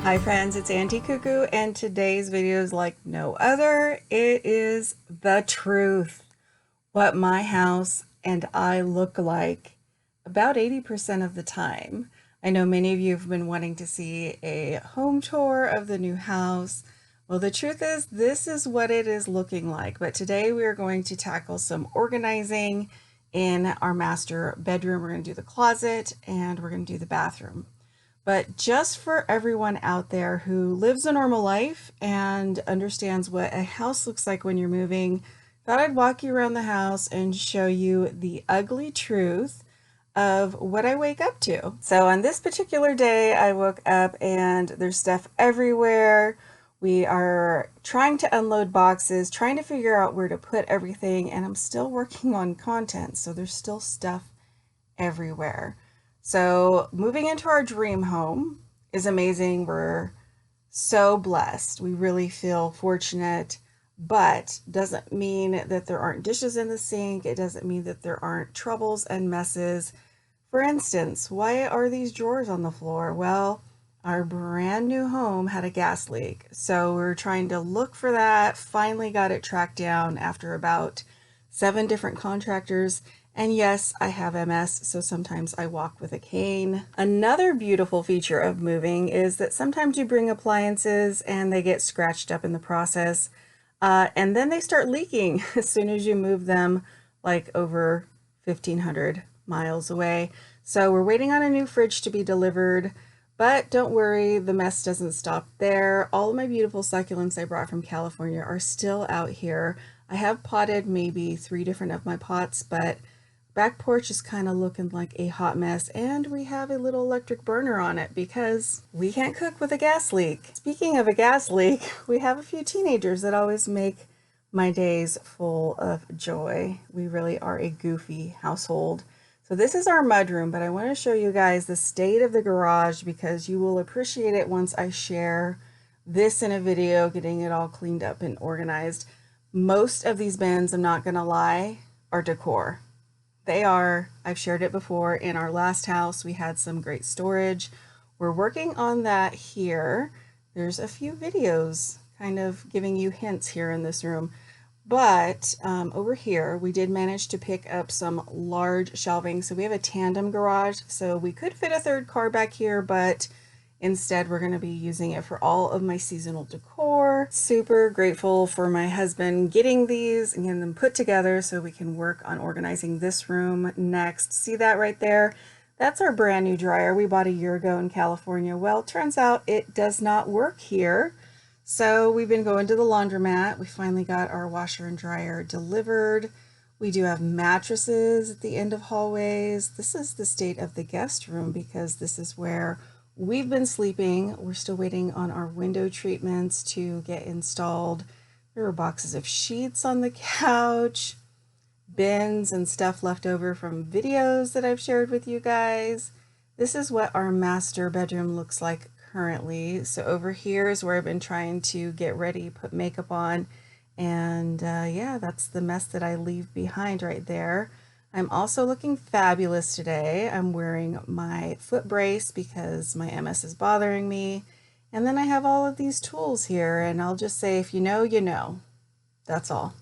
Hi friends, it's Auntie Cuckoo, and today's video is like no other. It is the truth. What my house and I look like about 80% of the time. I know many of you have been wanting to see a home tour of the new house. Well, the truth is this is what it is looking like, but today we are going to tackle some organizing in our master bedroom. We're going to do the closet and we're going to do the bathroom. But just for everyone out there who lives a normal life and understands what a house looks like when you're moving, thought I'd walk you around the house and show you the ugly truth of what I wake up to. So on this particular day, I woke up and there's stuff everywhere. We are trying to unload boxes, trying to figure out where to put everything, and I'm still working on content, so there's still stuff everywhere. So moving into our dream home is amazing. We're so blessed. We really feel fortunate, but doesn't mean that there aren't dishes in the sink. It doesn't mean that there aren't troubles and messes. For instance, why are these drawers on the floor? Well, our brand new home had a gas leak. So we're trying to look for that. Finally got it tracked down after about 7 different contractors. And yes, I have MS, so sometimes I walk with a cane. Another beautiful feature of moving is that sometimes you bring appliances and they get scratched up in the process. And then they start leaking as soon as you move them, like over 1,500 miles away. So we're waiting on a new fridge to be delivered. But don't worry, the mess doesn't stop there. All of my beautiful succulents I brought from California are still out here. I have potted maybe 3 different of my pots, but back porch is kind of looking like a hot mess, and we have a little electric burner on it because we can't cook with a gas leak. Speaking of a gas leak, we have a few teenagers that always make my days full of joy. We really are a goofy household. So this is our mudroom, but I want to show you guys the state of the garage because you will appreciate it once I share this in a video, getting it all cleaned up and organized. Most of these bins, I'm not going to lie, are decor. They are. I've shared it before. In our last house, we had some great storage. We're working on that here. There's a few videos kind of giving you hints here in this room. But over here, we did manage to pick up some large shelving. So we have a tandem garage. So we could fit a 3rd car back here, but instead, we're going to be using it for all of my seasonal decor. Super grateful for my husband getting these and getting them put together so we can work on organizing this room next. See that right there? That's our brand new dryer we bought a year ago in California. Well, turns out it does not work here. So we've been going to the laundromat. We finally got our washer and dryer delivered. We do have mattresses at the end of hallways. This is the state of the guest room because this is where we've been sleeping. We're still waiting on our window treatments to get installed. There were boxes of sheets on the couch, bins and stuff left over from videos that I've shared with you guys. This is what our master bedroom looks like currently. So over here is where I've been trying to get ready, put makeup on, and yeah, that's the mess that I leave behind right there. I'm also looking fabulous today. I'm wearing my foot brace because my MS is bothering me. And then I have all of these tools here, and I'll just say, if you know, you know. That's all.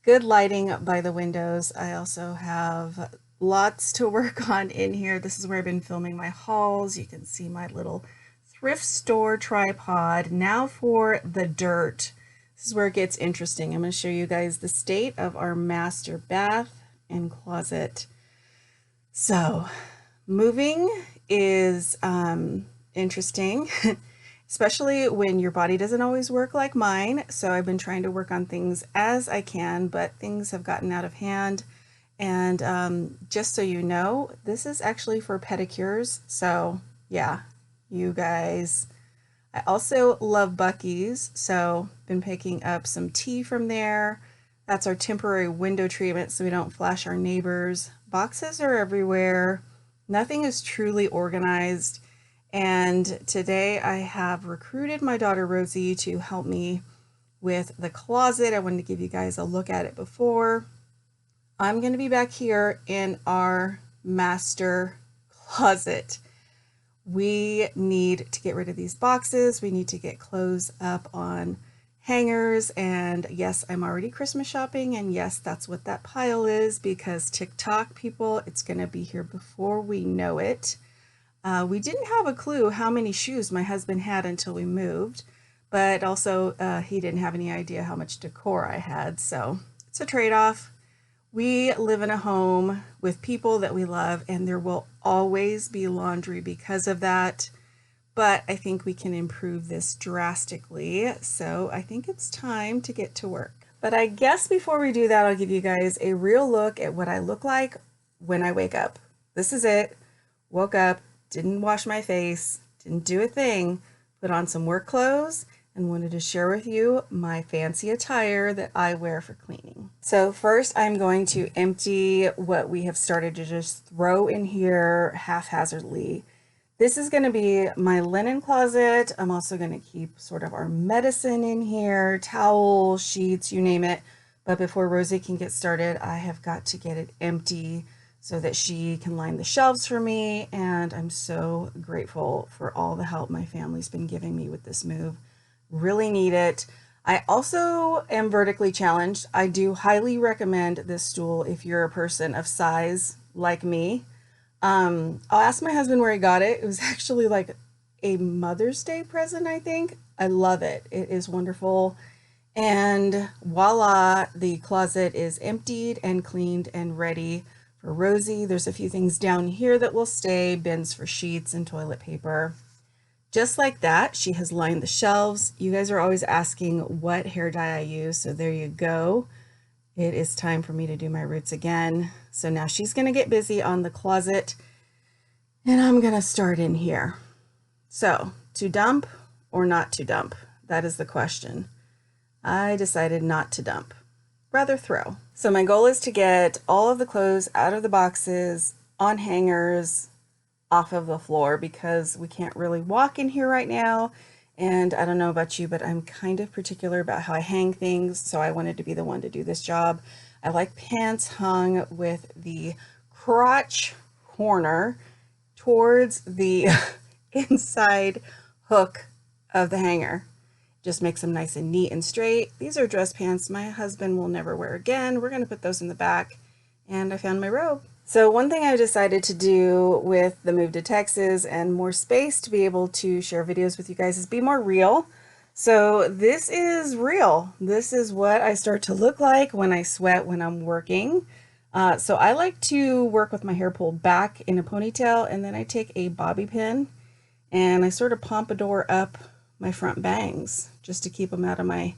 Good lighting by the windows. I also have lots to work on in here. This is where I've been filming my hauls. You can see my little thrift store tripod. Now for the dirt. This is where it gets interesting. I'm going to show you guys the state of our master bath and closet. So moving is interesting, especially when your body doesn't always work like mine. So I've been trying to work on things as I can, but things have gotten out of hand. And just so you know, this is actually for pedicures. So yeah, you guys. I also love Buc-ee's, so been picking up some tea from there. That's our temporary window treatment so we don't flash our neighbors. Boxes are everywhere. Nothing is truly organized. And today I have recruited my daughter Rosie to help me with the closet. I wanted to give you guys a look at it before. I'm going to be back here in our master closet. we need to get rid of these boxes. We need to get clothes up on hangers. And yes, I'm already Christmas shopping. And yes, that's what that pile is, because TikTok people, it's going to be here before we know it. We didn't have a clue how many shoes my husband had until we moved, but also he didn't have any idea how much decor I had. So it's a trade-off. We live in a home with people that we love, and there will always be laundry because of that. But I think we can improve this drastically. So I think it's time to get to work. But I guess before we do that, I'll give you guys a real look at what I look like when I wake up. This is it. Woke up, didn't wash my face, didn't do a thing, put on some work clothes, and wanted to share with you my fancy attire that I wear for cleaning. So first I'm going to empty what we have started to just throw in here haphazardly. This is going to be my linen closet. I'm also going to keep sort of our medicine in here, towels, sheets, you name it. But before Rosie can get started, I have got to get it empty so that she can line the shelves for me. And I'm so grateful for all the help my family's been giving me with this move. Really need it. I also am vertically challenged. I do highly recommend this stool if you're a person of size like me. I'll ask my husband where he got it. It was actually like a Mother's Day present, I think. I love it. It is wonderful. And voila, the closet is emptied and cleaned and ready for Rosie. There's a few things down here that will stay, bins for sheets and toilet paper. Just like that, she has lined the shelves. You guys are always asking what hair dye I use, so there you go. It is time for me to do my roots again. So now she's gonna get busy on the closet, and I'm gonna start in here. So, to dump or not to dump? That is the question. I decided not to dump, rather throw. So my goal is to get all of the clothes out of the boxes, on hangers, off of the floor, because we can't really walk in here right now. And I don't know about you, but I'm kind of particular about how I hang things. So I wanted to be the one to do this job. I like pants hung with the crotch corner towards the inside hook of the hanger. Just makes them nice and neat and straight. These are dress pants my husband will never wear again. We're going to put those in the back. And I found my robe. So one thing I decided to do with the move to Texas and more space to be able to share videos with you guys is be more real. So this is real. This is what I start to look like when I sweat when I'm working. So I like to work with my hair pulled back in a ponytail, and then I take a bobby pin and I sort of pompadour up my front bangs just to keep them out of my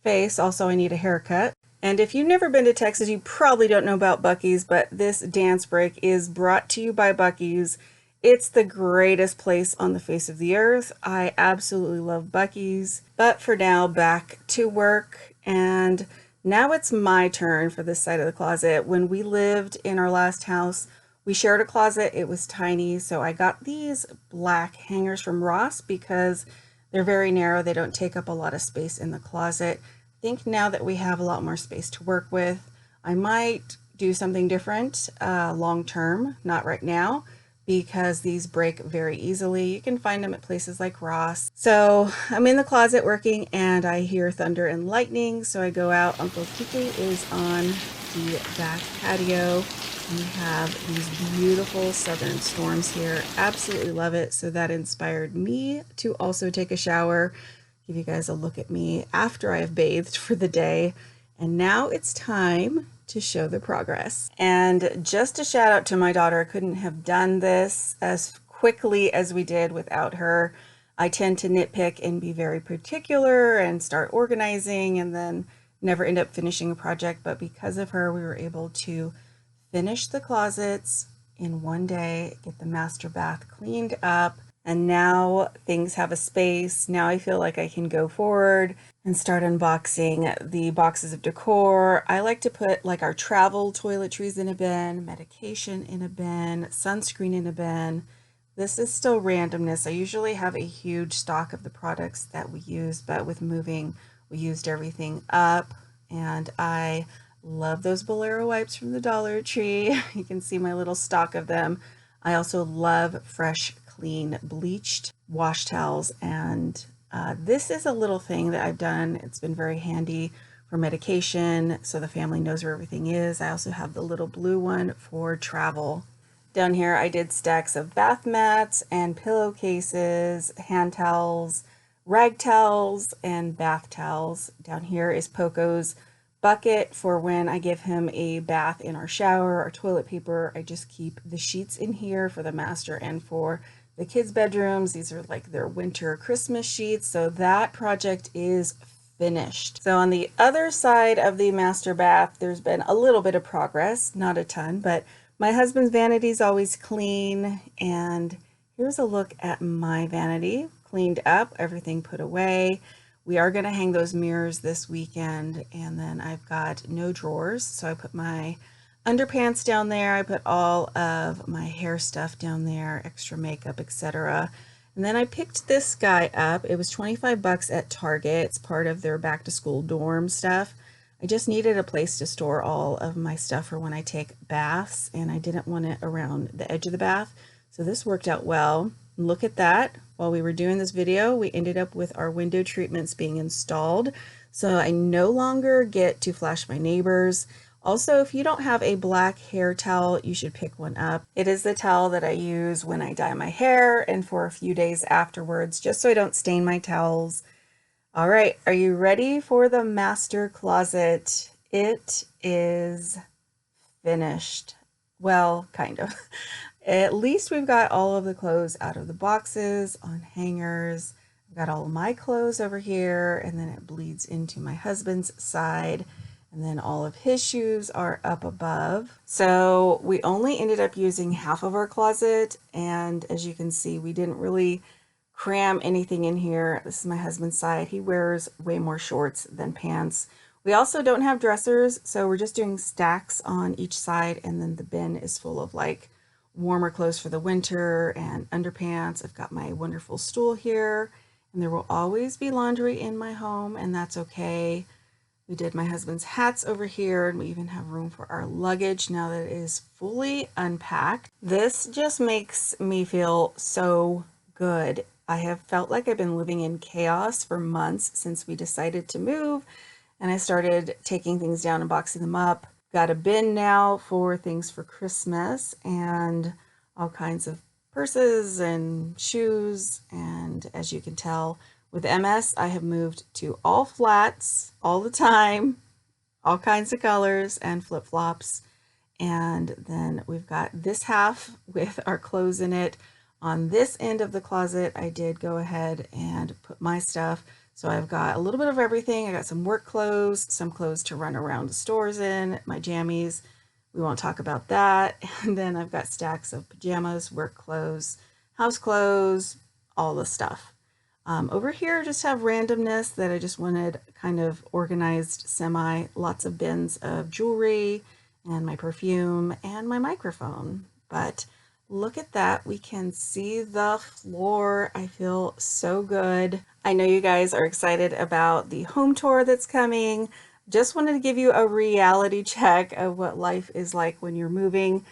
face. Also, I need a haircut. And if you've never been to Texas, you probably don't know about Buc-ee's, but this dance break is brought to you by Buc-ee's. It's the greatest place on the face of the earth. I absolutely love Buc-ee's. But for now, back to work. And now it's my turn for this side of the closet. When we lived in our last house, we shared a closet. It was tiny. So I got these black hangers from Ross because they're very narrow. They don't take up a lot of space in the closet. I think now that we have a lot more space to work with, I might do something different long term, not right now, because these break very easily. You can find them at places like Ross. So I'm in the closet working and I hear thunder and lightning. So I go out. Uncle Kiki is on the back patio. We have these beautiful southern storms here. Absolutely love it. So that inspired me to also take a shower. Give you guys a look at me after I've bathed for the day. And now it's time to show the progress. And just a shout out to my daughter. I couldn't have done this as quickly as we did without her. I tend to nitpick and be very particular and start organizing and then never end up finishing a project. But because of her, we were able to finish the closets in one day, get the master bath cleaned up. And now things have a space. Now I feel like I can go forward and start unboxing the boxes of decor. I like to put like our travel toiletries in a bin, medication in a bin, sunscreen in a bin. This is still randomness. I usually have a huge stock of the products that we use, but with moving, we used everything up. And I love those Bolero wipes from the Dollar Tree. You can see my little stock of them. I also love fresh, clean bleached wash towels. And this is a little thing that I've done. It's been very handy for medication, so the family knows where everything is. I also have the little blue one for travel. Down here I did stacks of bath mats and pillowcases, hand towels, rag towels, and bath towels. Down here is Poco's bucket for when I give him a bath in our shower. Our toilet paper, I just keep the sheets in here for the master and for the kids' bedrooms. These are like their winter Christmas sheets. So that project is finished. So on the other side of the master bath, there's been a little bit of progress, not a ton, but my husband's vanity is always clean. And here's a look at my vanity, cleaned up, everything put away. We are going to hang those mirrors this weekend, and then I've got no drawers, so I put my underpants down there. I put all of my hair stuff down there, extra makeup, etc. And then I picked this guy up. It was 25 bucks at Target. It's part of their back to school dorm stuff. I just needed a place to store all of my stuff for when I take baths, and I didn't want it around the edge of the bath. So this worked out well. Look at that. While we were doing this video, we ended up with our window treatments being installed. So I no longer get to flash my neighbors. Also, if you don't have a black hair towel, you should pick one up. It is the towel that I use when I dye my hair and for a few days afterwards, just so I don't stain my towels. All right, are you ready for the master closet? It is finished. Well, kind of. At least we've got all of the clothes out of the boxes on hangers. I've got all of my clothes over here, and then it bleeds into my husband's side, and then all of his shoes are up above. So we only ended up using half of our closet, and as you can see, we didn't really cram anything in here. This is my husband's side. He wears way more shorts than pants. We also don't have dressers, so we're just doing stacks on each side, and then the bin is full of like warmer clothes for the winter and underpants. I've got my wonderful stool here, and there will always be laundry in my home, and that's okay. We did my husband's hats over here, and we even have room for our luggage now that it is fully unpacked. This just makes me feel so good. I have felt like I've been living in chaos for months since we decided to move, and I started taking things down and boxing them up. Got a bin now for things for Christmas and all kinds of purses and shoes. And as you can tell, with MS, I have moved to all flats all the time, all kinds of colors and flip-flops. And then we've got this half with our clothes in it. On this end of the closet, I did go ahead and put my stuff. So I've got a little bit of everything. I got some work clothes, some clothes to run around the stores in, my jammies. We won't talk about that. And then I've got stacks of pajamas, work clothes, house clothes, all the stuff. Over here, I just have randomness that I just wanted kind of organized semi, lots of bins of jewelry and my perfume and my microphone. But look at that. We can see the floor. I feel so good. I know you guys are excited about the home tour that's coming. Just wanted to give you a reality check of what life is like when you're moving.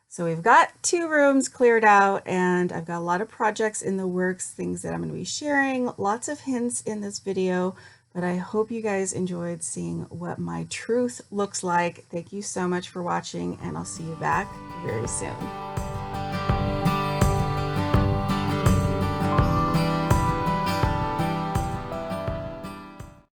So we've got 2 rooms cleared out, and I've got a lot of projects in the works, things that I'm going to be sharing, lots of hints in this video, but I hope you guys enjoyed seeing what my truth looks like. Thank you so much for watching, and I'll see you back very soon.